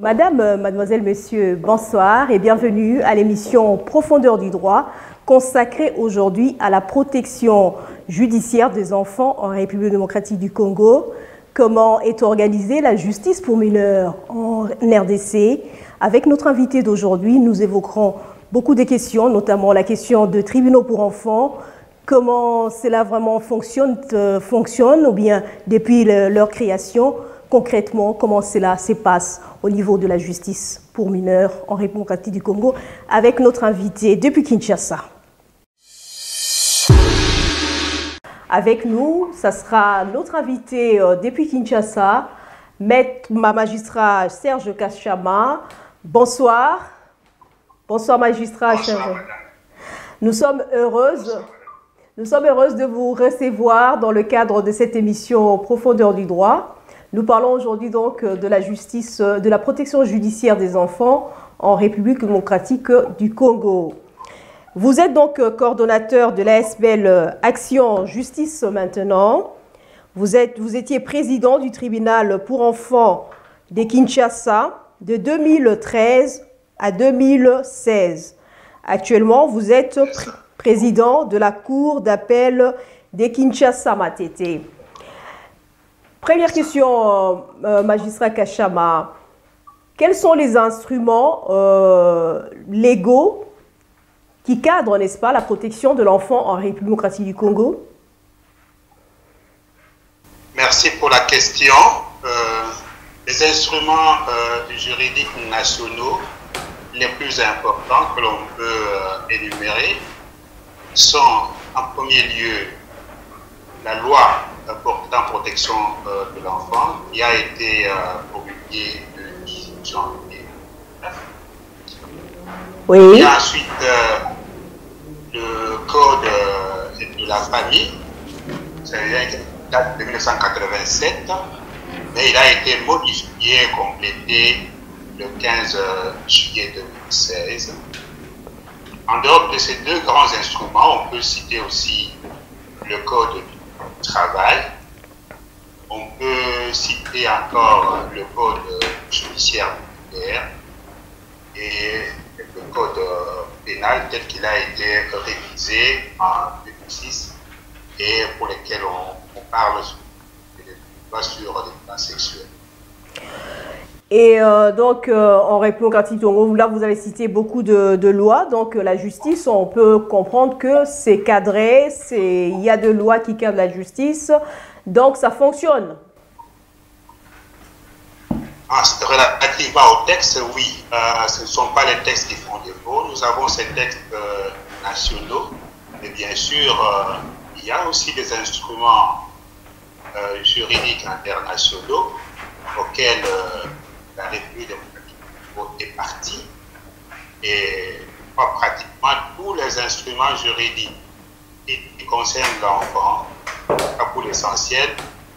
Madame, mademoiselle, monsieur, bonsoir et bienvenue à l'émission Profondeur du droit consacrée aujourd'hui à la protection judiciaire des enfants en République démocratique du Congo. Comment est organisée la justice pour mineurs en RDC? Avec notre invité d'aujourd'hui, nous évoquerons beaucoup de questions, notamment la question de tribunaux pour enfants, comment cela vraiment fonctionne ou bien depuis leur création, concrètement, comment cela se passe au niveau de la justice pour mineurs en République démocratique du Congo, avec notre invité depuis Kinshasa. Avec nous, ça sera notre invité depuis Kinshasa, maître magistrat Serge Kachama. Bonsoir. Bonsoir magistrat Serge. Nous sommes heureuses de vous recevoir dans le cadre de cette émission Profondeur du droit. Nous parlons aujourd'hui donc de la justice, de la protection judiciaire des enfants en République démocratique du Congo. Vous êtes donc coordonnateur de l'ASBL Action Justice Maintenant. Vous étiez président du tribunal pour enfants de Kinshasa de 2013 à 2016. Actuellement, vous êtes président de la Cour d'appel de Kinshasa-Matete. Première question, magistrat Kachama. Quels sont les instruments légaux qui cadrent, n'est-ce pas, la protection de l'enfant en République démocratique du Congo? Merci pour la question. Les instruments juridiques nationaux les plus importants que l'on peut énumérer sont en premier lieu la loi portant protection de l'enfant qui a été promulguée le 10 janvier 2009. Oui. Il y a ensuite le code de la famille, ça date de 1987, mais il a été modifié et complété le 15 juillet 2016. En dehors de ces deux grands instruments, on peut citer aussi le code du travail. On peut citer encore le code judiciaire militaire et le code pénal tel qu'il a été révisé en 2006 et pour lesquels on parle sur les violences sexuelles. Et donc, en République démocratique du Congo, là, vous avez cité beaucoup de lois. Donc, la justice, on peut comprendre que c'est cadré, il y a de lois qui cadrent la justice. Donc, ça fonctionne. Relativement aux textes, oui. Ce ne sont pas les textes qui font défaut. Nous avons ces textes nationaux. Et bien sûr, il y a aussi des instruments juridiques internationaux auxquels la République démocratique du Congo est partie, et pratiquement tous les instruments juridiques qui concernent l'enfant, pour l'essentiel,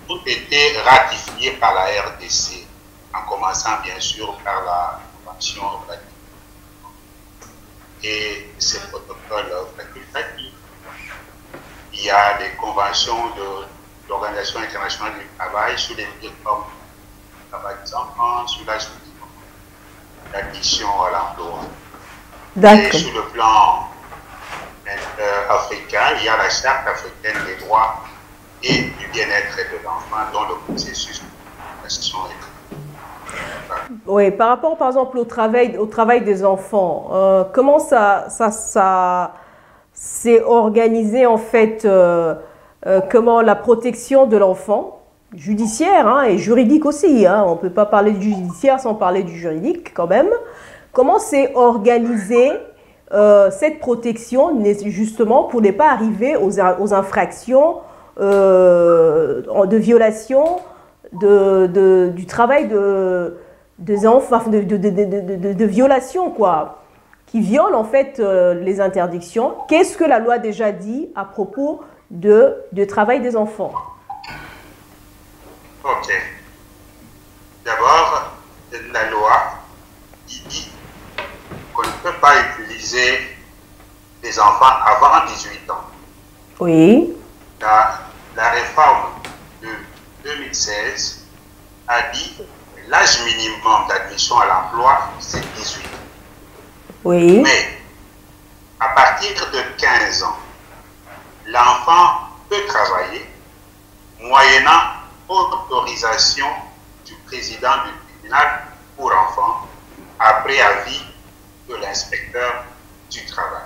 ont été ratifiés par la RDC, en commençant bien sûr par la Convention relative. Et ces protocoles facultatifs, il y a des conventions de l'Organisation internationale du travail sur les formes travail des enfants, sur l'addiction à l'emploi. Et sur le plan africain, il y a la Charte africaine des droits et du bien-être de l'enfant dans le processus de communication. Oui, par rapport par exemple au travail des enfants, comment ça s'est organisé en fait, comment la protection de l'enfant judiciaire et juridique aussi, on ne peut pas parler du judiciaire sans parler du juridique quand même. Comment s'est organisée cette protection justement pour ne pas arriver aux infractions de violation du travail des enfants, de violation quoi, qui violent en fait les interdictions. Qu'est-ce que la loi a déjà dit à propos de travail des enfants? Ok. D'abord, la loi dit qu'on ne peut pas utiliser des enfants avant 18 ans. Oui. La réforme de 2016 a dit l'âge minimum d'admission à l'emploi, c'est 18. Oui. Mais à partir de 15 ans, l'enfant peut travailler moyennant autorisation du président du tribunal pour enfants après avis de l'inspecteur du travail.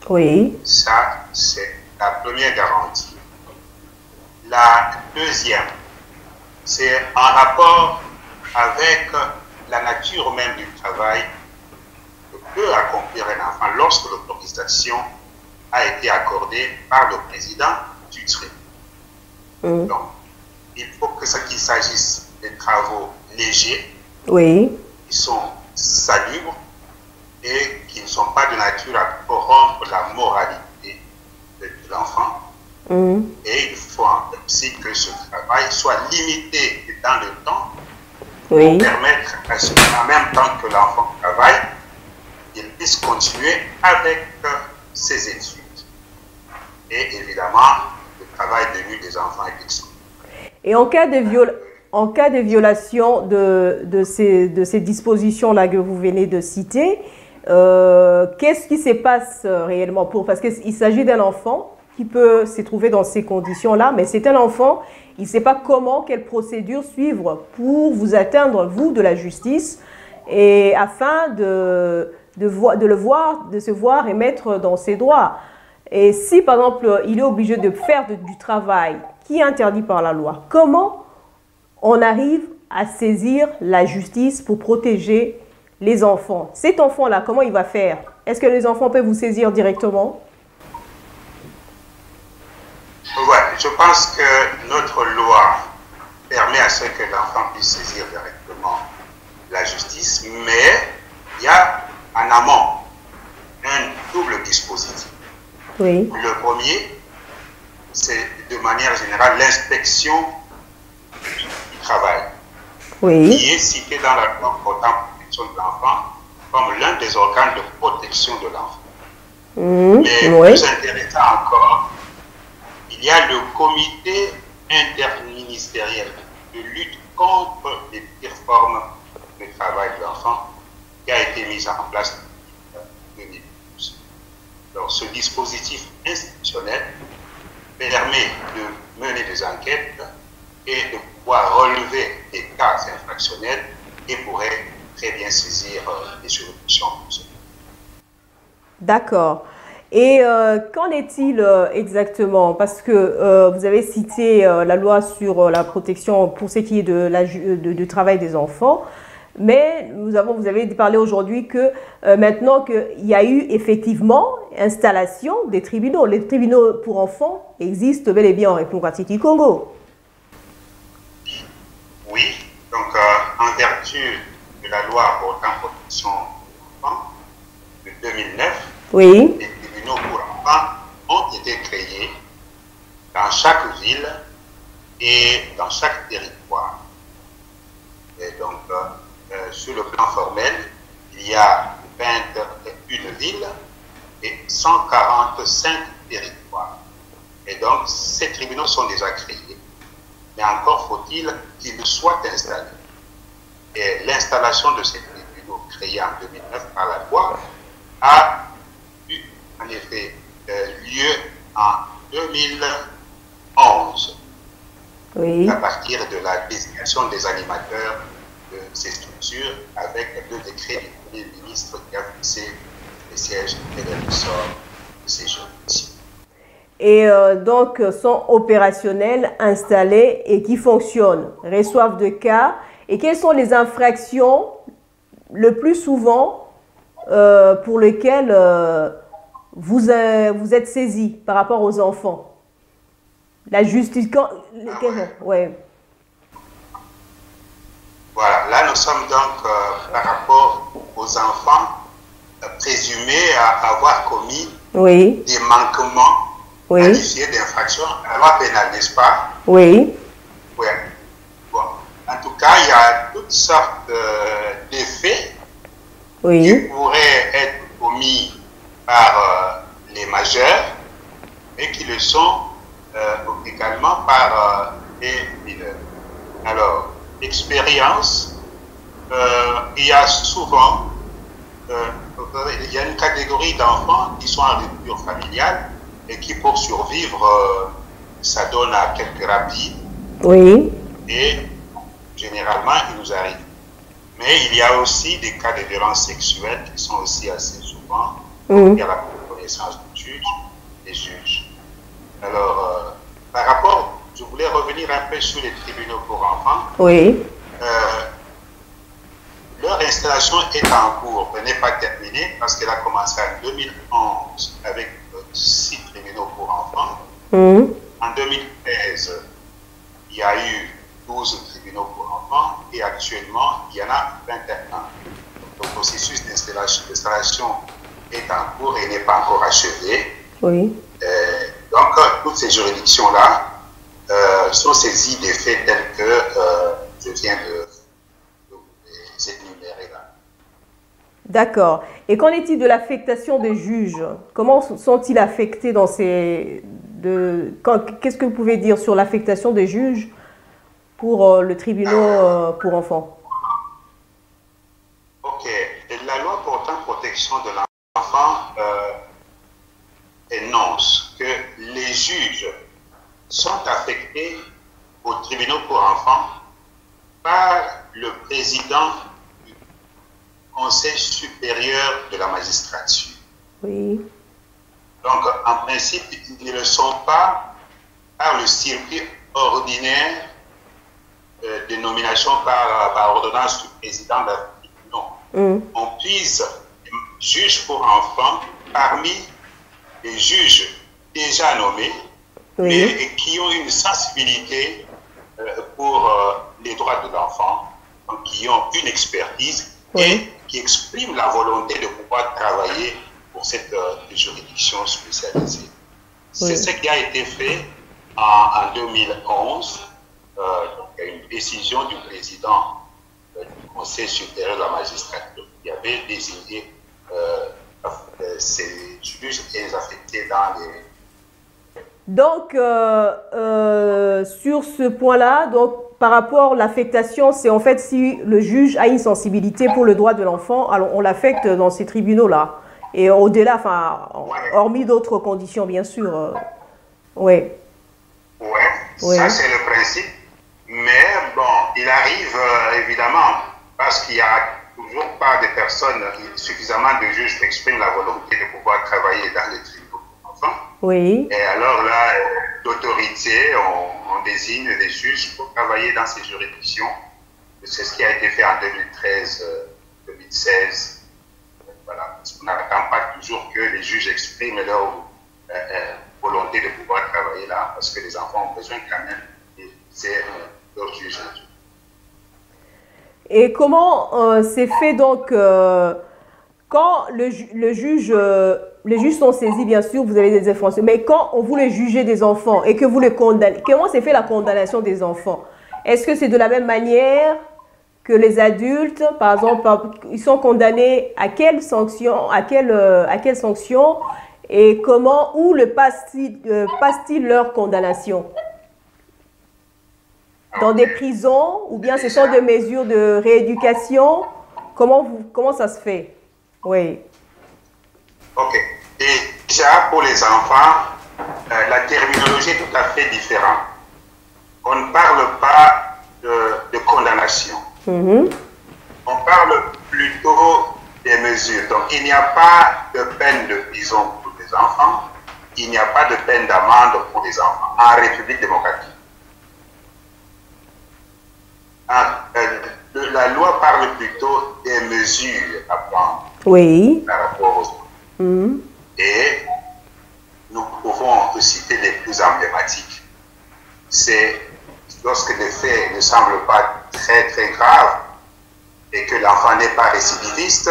Oui. Ça, c'est la première garantie. La deuxième, c'est en rapport avec la nature même du travail que peut accomplir un enfant lorsque l'autorisation a été accordée par le président du tribunal. Donc, il faut que qu'il s'agisse de travaux légers, Oui. qui sont salubres et qui ne sont pas de nature à corrompre la moralité de l'enfant. Et il faut aussi que ce travail soit limité dans le temps Oui. pour permettre à ce qu'en même temps que l'enfant travaille, il puisse continuer avec ses études. Et évidemment, le travail de nuit des enfants est exclu. Et en cas de violation de ces dispositions-là que vous venez de citer, qu'est-ce qui se passe réellement parce qu'il s'agit d'un enfant qui peut se trouver dans ces conditions-là, mais c'est un enfant, il ne sait pas comment, quelle procédure suivre pour vous atteindre, vous, de la justice, et afin de se voir et mettre dans ses droits. Et si, par exemple, il est obligé de faire du travail qui est interdit par la loi, comment on arrive à saisir la justice pour protéger les enfants? Cet enfant-là, comment il va faire? Est-ce que les enfants peuvent vous saisir directement? Oui, je pense que notre loi permet à ce que l'enfant puisse saisir directement la justice, mais il y a en amont un double dispositif. Oui. Le premier, c'est de manière générale l'inspection du travail, Oui. qui est citée dans la loi portant protection de l'enfant comme l'un des organes de protection de l'enfant. Mais Oui. plus intéressant encore, il y a le comité interministériel de lutte contre les pires formes de travail de l'enfant qui a été mis en place en 2012. Donc, ce dispositif institutionnel permet de mener des enquêtes et de pouvoir relever des cas infractionnels et pourrait très bien saisir des juridictions. D'accord. Et qu'en est-il exactement? Parce que vous avez cité la loi sur la protection pour ce qui est du travail des enfants, mais vous avez parlé aujourd'hui que maintenant qu'il y a eu effectivement installation des tribunaux. Les tribunaux pour enfants existent bel et bien en République du Congo. Oui, donc en vertu de la loi portant protection des enfants de 2009, oui. Les tribunaux pour enfants ont été créés dans chaque ville et dans chaque territoire. Et donc, sur le plan formel, il y a 21 villes et 145 territoires. Et donc, ces tribunaux sont déjà créés, mais encore faut-il qu'ils soient installés. Et l'installation de ces tribunaux créés en 2009 par la loi a en effet lieu en 2011, oui. à partir de la désignation des animateurs de ces structures avec le décret du Premier ministre qui a fixé les sièges et les ressorts de ces juridictions. Et donc sont opérationnels, installés et qui fonctionnent, reçoivent de cas. Et quelles sont les infractions le plus souvent pour lesquelles vous êtes saisi par rapport aux enfants? La justice, ouais. Voilà, là nous sommes donc par rapport aux enfants présumés à avoir commis oui. des manquements oui. qualifiés d'infractions à la loi pénale, n'est-ce pas? Oui. Oui. Bon. En tout cas, il y a toutes sortes d'effets oui. qui pourraient être commis par les majeurs et qui le sont également par les mineurs. Alors, expérience, il y a souvent il y a une catégorie d'enfants qui sont en rupture familiale et qui, pour survivre, s'adonnent à quelques rapides. Oui. Et généralement, il nous arrive. Mais il y a aussi des cas de violence sexuelle qui sont aussi assez souvent. Il y a la connaissance du juge, des juges. Alors, par rapport, je voulais revenir un peu sur les tribunaux pour enfants. Oui. Leur installation est en cours, elle n'est pas terminée parce qu'elle a commencé en 2011 avec 6 tribunaux pour enfants. En 2013, il y a eu 12 tribunaux pour enfants et actuellement, il y en a 21. Le processus d'installation est en cours et n'est pas encore achevé. Oui. Donc, toutes ces juridictions-là sont saisies des faits tels que je viens de les énumérer là. D'accord. Et qu'en est-il de l'affectation des juges? Comment sont-ils affectés dans ces... Qu'est-ce que vous pouvez dire sur l'affectation des juges pour le tribunal pour enfants? Ok. Et la loi portant protection de l'enfant énonce que les juges sont affectés aux tribunaux pour enfants par le président du Conseil supérieur de la magistrature. Oui. Donc, en principe, ils ne le sont pas par le circuit ordinaire de nomination par ordonnance du président de la République. Non. On puise juge pour enfants parmi les juges déjà nommés, et qui ont une sensibilité pour les droits de l'enfant, qui ont une expertise et qui expriment la volonté de pouvoir travailler pour cette juridiction spécialisée. C'est ce qui a été fait en 2011. Il y a une décision du président du Conseil supérieur de la magistrature qui avait désigné ces juges et les affectés dans les... Donc, sur ce point-là, donc, par rapport à l'affectation, c'est en fait si le juge a une sensibilité pour le droit de l'enfant, alors on l'affecte dans ces tribunaux-là. Et au-delà, enfin, hormis d'autres conditions, bien sûr. Oui. Oui, ça c'est le principe. Mais bon, il arrive évidemment, parce qu'il n'y a toujours pas de personnes, suffisamment de juges qui expriment la volonté de pouvoir travailler dans les tribunaux pour enfants. Oui. Et alors là, d'autorité, on désigne des juges pour travailler dans ces juridictions. C'est ce qui a été fait en 2013, 2016. Voilà. Parce qu'on n'attend pas toujours que les juges expriment leur volonté de pouvoir travailler là, parce que les enfants ont besoin quand même de leur juge. Et comment c'est fait donc quand les juges sont saisis, bien sûr, vous avez des informations, mais quand on voulait juger des enfants et que vous les condamnez, comment c'est fait la condamnation des enfants? Est-ce que c'est de la même manière que les adultes, par exemple, ils sont condamnés à quelle sanction, et comment, où le passe-t-il leur condamnation? Dans des prisons ou bien ce sont des mesures de rééducation? Comment ça se fait? Oui. Ok. Déjà, pour les enfants, la terminologie est tout à fait différente. On ne parle pas de condamnation. On parle plutôt des mesures. Donc, il n'y a pas de peine de prison pour les enfants. Il n'y a pas de peine d'amende pour les enfants en République démocratique. La loi parle plutôt des mesures à prendre par rapport aux enfants. Et nous pouvons citer les plus emblématiques. C'est lorsque les faits ne semblent pas très très graves et que l'enfant n'est pas récidiviste,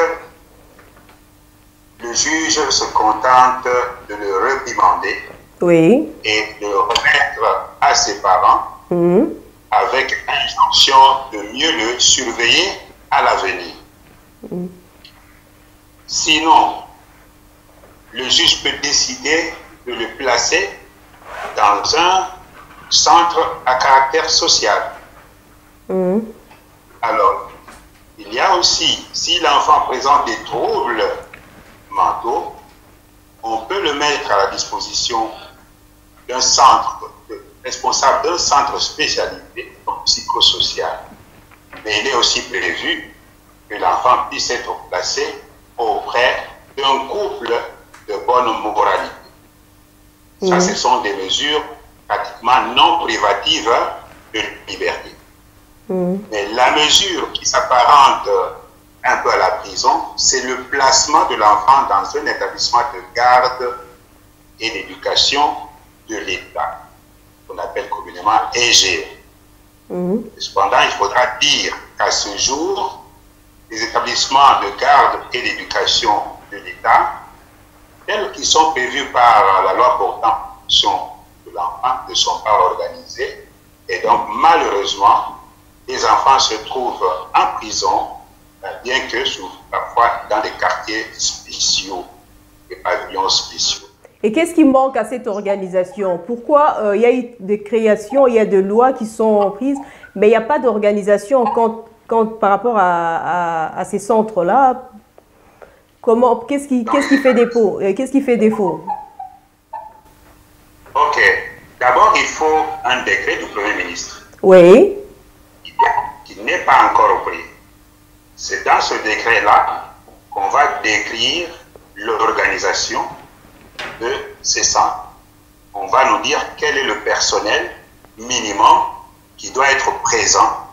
le juge se contente de le réprimander et de le remettre à ses parents avec l'injonction de mieux le surveiller à l'avenir. Sinon, le juge peut décider de le placer dans un centre à caractère social. Alors, il y a aussi, si l'enfant présente des troubles mentaux, on peut le mettre à la disposition d'un centre, responsable d'un centre spécialisé psychosocial. Mais il est aussi prévu que l'enfant puisse être placé auprès d'un couple de bonne moralité. Ça, ce sont des mesures pratiquement non privatives de liberté. Mais la mesure qui s'apparente un peu à la prison, c'est le placement de l'enfant dans un établissement de garde et d'éducation de l'État, qu'on appelle communément EGE. Cependant, il faudra dire qu'à ce jour, les établissements de garde et d'éducation de l'État, tels qu'ils sont prévus par la loi portant protection de l'enfant, ne sont pas organisés. Et donc, malheureusement, les enfants se trouvent en prison, bien que parfois dans des quartiers spéciaux, des pavillons spéciaux. Et qu'est-ce qui manque à cette organisation? Pourquoi il y a eu des créations, il y a des lois qui sont prises, mais il n'y a pas d'organisation par rapport à ces centres-là? Qu'est-ce qui fait défaut? Qu'est-ce qui fait défaut? Ok. D'abord, il faut un décret du Premier ministre. Oui. Qui n'est pas encore pris. C'est dans ce décret-là qu'on va décrire l'organisation de ces centres. On va nous dire quel est le personnel minimum qui doit être présent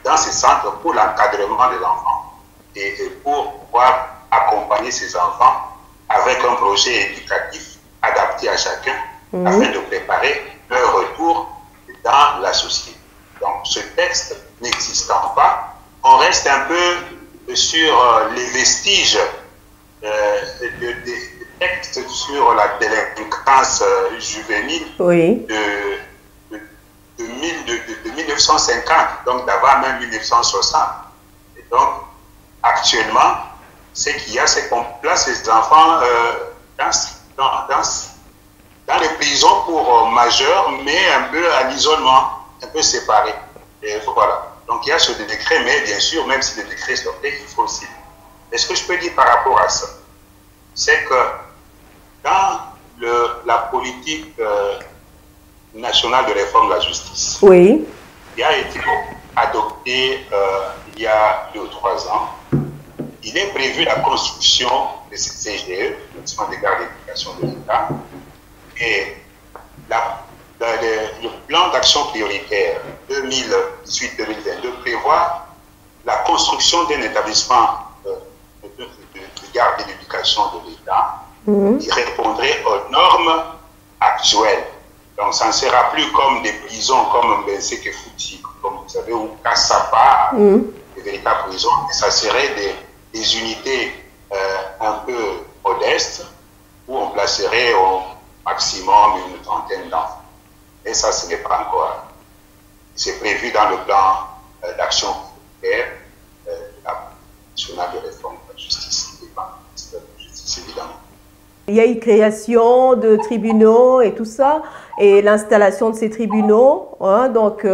dans ces centres pour l'encadrement des enfants et pour pouvoir accompagner ces enfants avec un projet éducatif adapté à chacun afin de préparer leur retour dans la société. Donc, ce texte n'existant pas, on reste un peu sur les vestiges des textes sur la délinquance juvénile de 1950, donc d'avant même 1960. Et donc, actuellement, ce qu'il y a, c'est qu'on place les enfants dans les prisons pour majeurs, mais un peu à l'isolement, un peu séparés. Et voilà. Donc il y a ce décret, mais bien sûr, même si le décret est sorti, il faut aussi. Et ce que je peux dire par rapport à ça, c'est que dans la politique nationale de réforme de la justice, qui a été adoptée il y a 2 ou 3 ans, il est prévu la construction de cette CGE, le Centre de garde d'éducation de l'État, et le plan d'action prioritaire 2018-2022 prévoit la construction d'un établissement de garde et d'éducation de l'État qui répondrait aux normes actuelles. Donc, ça ne sera plus comme des prisons comme Mbenseke Fouti, comme vous savez, ou Kassapa, des véritables prisons, mais ça serait des unités un peu modestes où on placerait au maximum une trentaine d'enfants. Et ça, ce n'est pas encore. C'est prévu dans le plan d'action prioritaire de la nationale de réforme de la justice, évidemment. Il y a une création de tribunaux et tout ça, et l'installation de ces tribunaux. Donc,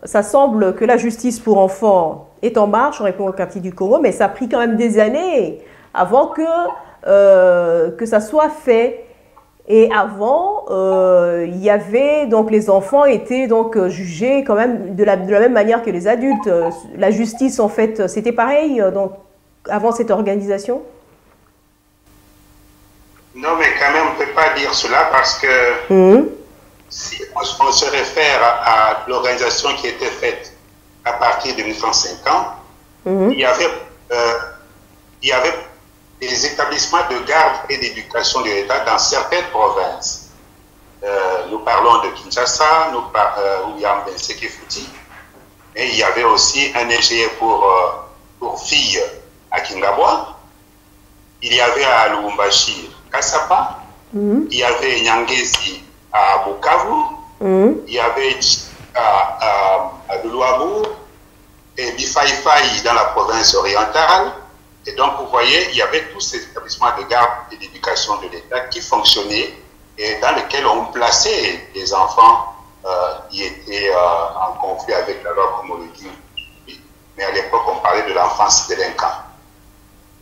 ça semble que la justice pour enfants est en marche, on répond au quartier du Congo, mais ça a pris quand même des années avant que ça soit fait. Et avant, il y avait donc les enfants étaient donc jugés quand même de la même manière que les adultes. La justice, en fait, c'était pareil donc avant cette organisation. Non, mais quand même, on ne peut pas dire cela parce que si on se réfère à l'organisation qui était faite à partir de 1950, il y avait des établissements de garde et d'éducation de l'État dans certaines provinces. Nous parlons de Kinshasa, où il y a Mbenseke Fouti, mais il y avait aussi un EGE pour filles à Kingabwa, il y avait à Lubumbashi, Kassapa, il y avait Nyangezi à Bukavu, il y avait à Luabu et Bifaïfaï dans la province orientale. Et donc, vous voyez, il y avait tous ces établissements de garde et d'éducation de l'État qui fonctionnaient et dans lesquels on plaçait des enfants qui étaient en conflit avec la loi, comme on le dit. mais à l'époque, on parlait de l'enfance délinquant.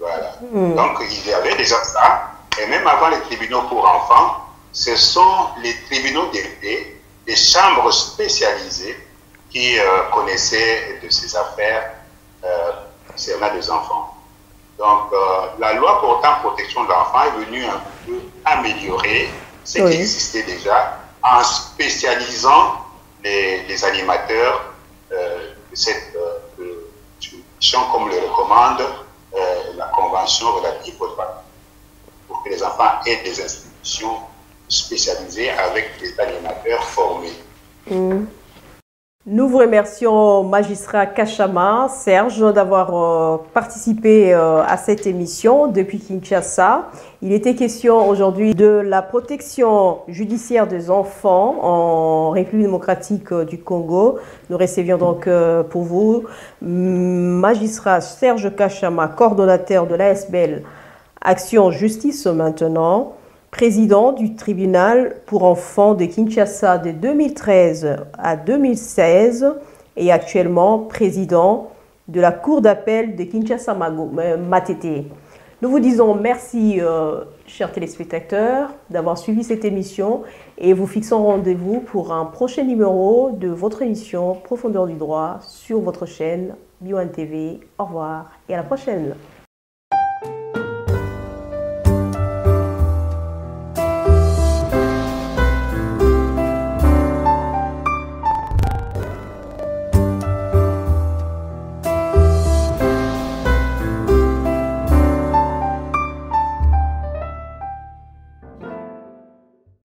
Voilà. Donc, il y avait déjà ça. Et même avant les tribunaux pour enfants, ce sont les tribunaux d'épée, des chambres spécialisées qui connaissaient de ces affaires concernant des enfants. Donc, la loi portant protection de l'enfant est venue un peu améliorer ce qui existait déjà en spécialisant les animateurs de cette juridiction, comme le recommande la Convention relative aux droits, pour que les enfants aient des institutions spécialisées avec des animateurs formés. Nous vous remercions, magistrat Kachama, Serge, d'avoir participé à cette émission depuis Kinshasa. Il était question aujourd'hui de la protection judiciaire des enfants en République démocratique du Congo. Nous recevions donc pour vous magistrat Serge Kachama, coordonnateur de l'ASBL Action Justice maintenant, président du tribunal pour enfants de Kinshasa de 2013 à 2016 et actuellement président de la Cour d'appel de Kinshasa-Matete. Nous vous disons merci, chers téléspectateurs, d'avoir suivi cette émission et vous fixons rendez-vous pour un prochain numéro de votre émission Profondeur du droit sur votre chaîne BioAne TV. Au revoir et à la prochaine.